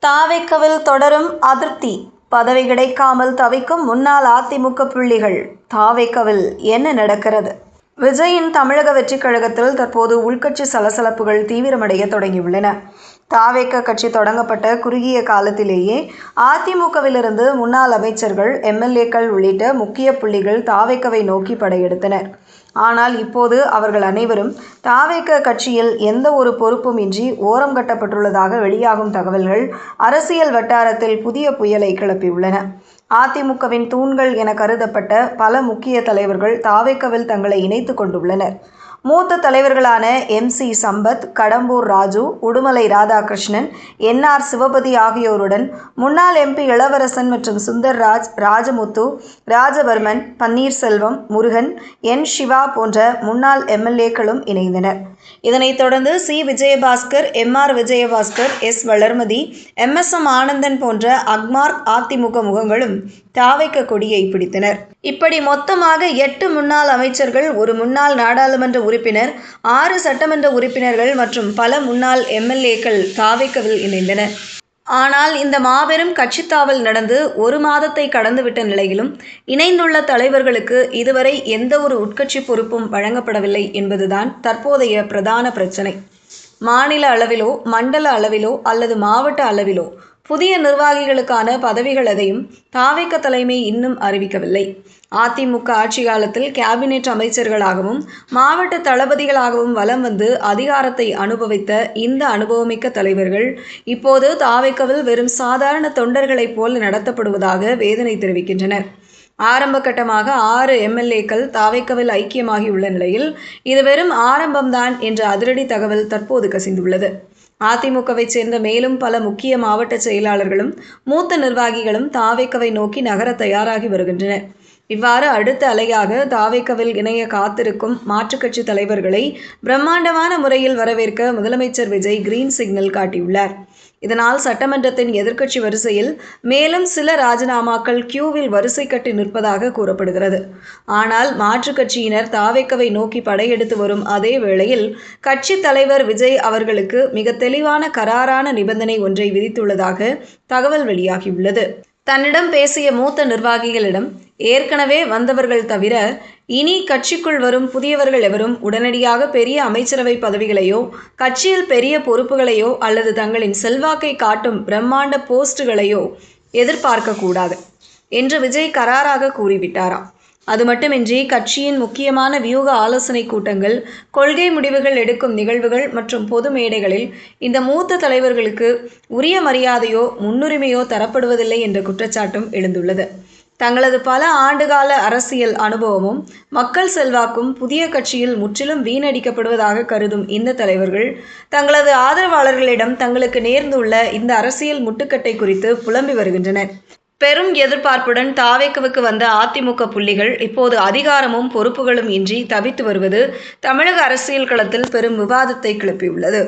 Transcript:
தாவேக்கவில் தொடரும் அதிருப்தி. பதவி கிடைக்காமல் தவிக்கும் முன்னாள் அதிமுக புள்ளிகள். தாவேக்கவில் என்ன நடக்கிறது? விஜயின் தமிழக வெற்றிக் கழகத்தில் தற்போது உள்கட்சி சலசலப்புகள் தீவிரமடைய தொடங்கியுள்ளன. தாவேக கட்சி தொடங்கப்பட்ட குறுகிய காலத்திலேயே அதிமுகவிலிருந்து முன்னாள் அமைச்சர்கள், எம்எல்ஏக்கள் உள்ளிட்ட முக்கிய புள்ளிகள் தாவேகவை நோக்கி படையெடுத்தனர். ஆனால் இப்போது அவர்கள் அனைவரும் தாவேக கட்சியில் எந்த ஒரு பொறுப்பும் இன்றி ஓரம் கட்டப்பட்டுள்ளதாக வெளியாகும் தகவல்கள் அரசியல் வட்டாரத்தில் புதிய புயலை கிளப்பியுள்ளன. அதிமுகவின் தூண்கள் என கருதப்பட்ட பல முக்கிய தலைவர்கள் தாவேகவில் தங்களை இணைத்து கொண்டுள்ளனர். மூத்த தலைவர்களான MC சம்பத், கடம்பூர் ராஜு, உடுமலை ராதாகிருஷ்ணன், NR சிவபதி ஆகியோருடன் முன்னாள் MP இளவரசன் மற்றும் சுந்தர்ராஜ், ராஜமுத்து, ராஜவர்மன், பன்னீர்செல்வம், முருகன், N சிவா போன்ற முன்னாள் MLAக்களும் இணைந்தனர். இதனைத் தொடர்ந்து C Vijayabaskar, MR Vijayabaskar, S Valarmathi, MSM Anandan போன்ற அக்மார்க் அதிமுக முகங்களும் தாவேக கொடியை பிடித்தனர். இப்படி மொத்தமாக 8 முன்னாள் அமைச்சர்கள், ஒரு முன்னாள் நாடாளுமன்ற உறுப்பினர், 6 சட்டமன்ற உறுப்பினர்கள் மற்றும் பல முன்னாள் MLAக்கள் தாவேகவில் இணைந்தனர். ஆனால் இந்த மாபெரும் கட்சித்தாவல் நடந்து 1 மாதத்தை கடந்துவிட்ட நிலையிலும் இணைந்துள்ள தலைவர்களுக்கு இதுவரை எந்த ஒரு உட்கட்சி பொறுப்பும் வழங்கப்படவில்லை என்பதுதான் தற்போதைய பிரதான பிரச்சனை. மாநில அளவிலோ, மண்டல அளவிலோ அல்லது மாவட்ட அளவிலோ புதிய நிர்வாகிகளுக்கான பதவிகள் எதையும் தாவேக தலைமை இன்னும் அறிவிக்கவில்லை. அதிமுக ஆட்சி காலத்தில் கேபினெட் அமைச்சர்களாகவும் மாவட்ட தளபதிகளாகவும் வலம் வந்து அதிகாரத்தை அனுபவித்த இந்த அனுபவமிக்க தலைவர்கள் இப்போது தாவேகவில் வெறும் சாதாரண தொண்டர்களைப் போல் நடத்தப்படுவதாக வேதனை தெரிவிக்கின்றனர். ஆரம்ப கட்டமாக 6 MLAக்கள் தாவேகவில் ஐக்கியமாகியுள்ள நிலையில் இது வெறும் ஆரம்பம்தான் என்ற அதிரடி தகவல் தற்போது கசிந்துள்ளது. அதிமுகவை சேர்ந்த மேலும் பல முக்கிய மாவட்ட செயலாளர்களும் மூத்த நிர்வாகிகளும் தாவேகவை நோக்கி நகர தயாராகி வருகின்றனர். இவ்வாறு அடுத்த அலையாக தாவேகவில் இணைய காத்திருக்கும் மாற்றுக் கட்சி தலைவர்களை பிரம்மாண்டமான முறையில் வரவேற்க முதலமைச்சர் விஜய் கிரீன் சிக்னல் காட்டியுள்ளார். இதனால் சட்டமன்றத்தின் எதிர்க்கட்சி வரிசையில் மேலும் சில ராஜினாமாக்கள் கியூவில் வரிசை கட்டி நிற்பதாக கூறப்படுகிறது. ஆனால் மாற்றுக் கட்சியினர் தாவேகவை நோக்கி படையெடுத்து வரும் அதே வேளையில் கட்சி தலைவர் விஜய் அவர்களுக்கு மிக தெளிவான கராரான நிபந்தனை ஒன்றை விதித்துள்ளதாக தகவல் வெளியாகியுள்ளது. தன்னிடம் பேசிய மூத்த நிர்வாகிகளிடம் ஏற்கனவே வந்தவர்கள் தவிர இனி கட்சிக்குள் வரும் புதியவர்கள் எவரும் உடனடியாக பெரிய அமைச்சரவை பதவிகளையோ, கட்சியில் பெரிய பொறுப்புகளையோ அல்லது தங்களின் செல்வாக்கை காட்டும் பிரம்மாண்ட போஸ்டுகளையோ எதிர்பார்க்க கூடாது என்று விஜய் கராராக கூறிவிட்டாராம். அது மட்டுமின்றி கட்சியின் முக்கியமான வியூக ஆலோசனை கூட்டங்கள், கொள்கை முடிவுகள் எடுக்கும் நிகழ்வுகள் மற்றும் பொது மேடைகளில் இந்த மூத்த தலைவர்களுக்கு உரிய மரியாதையோ முன்னுரிமையோ தரப்படுவதில்லை என்ற குற்றச்சாட்டும் எழுந்துள்ளது. தங்களது பல ஆண்டுகால அரசியல் அனுபவமும் மக்கள் செல்வாக்கும் புதிய கட்சியில் முற்றிலும் வீணடிக்கப்படுவதாக கருதும் இந்த தலைவர்கள் தங்களது ஆதரவாளர்களிடம் தங்களுக்கு நேர்ந்துள்ள இந்த அரசியல் முட்டுக்கட்டை குறித்து புலம்பி வருகின்றனர். பெரும் எதிர்பார்ப்புடன் தாவேகவுக்கு வந்த அதிமுக புள்ளிகள் இப்போது அதிகாரமும் பொறுப்புகளும் இன்றி தவித்து வருவது தமிழக அரசியல் களத்தில் பெரும் விவாதத்தை கிளப்பியுள்ளது.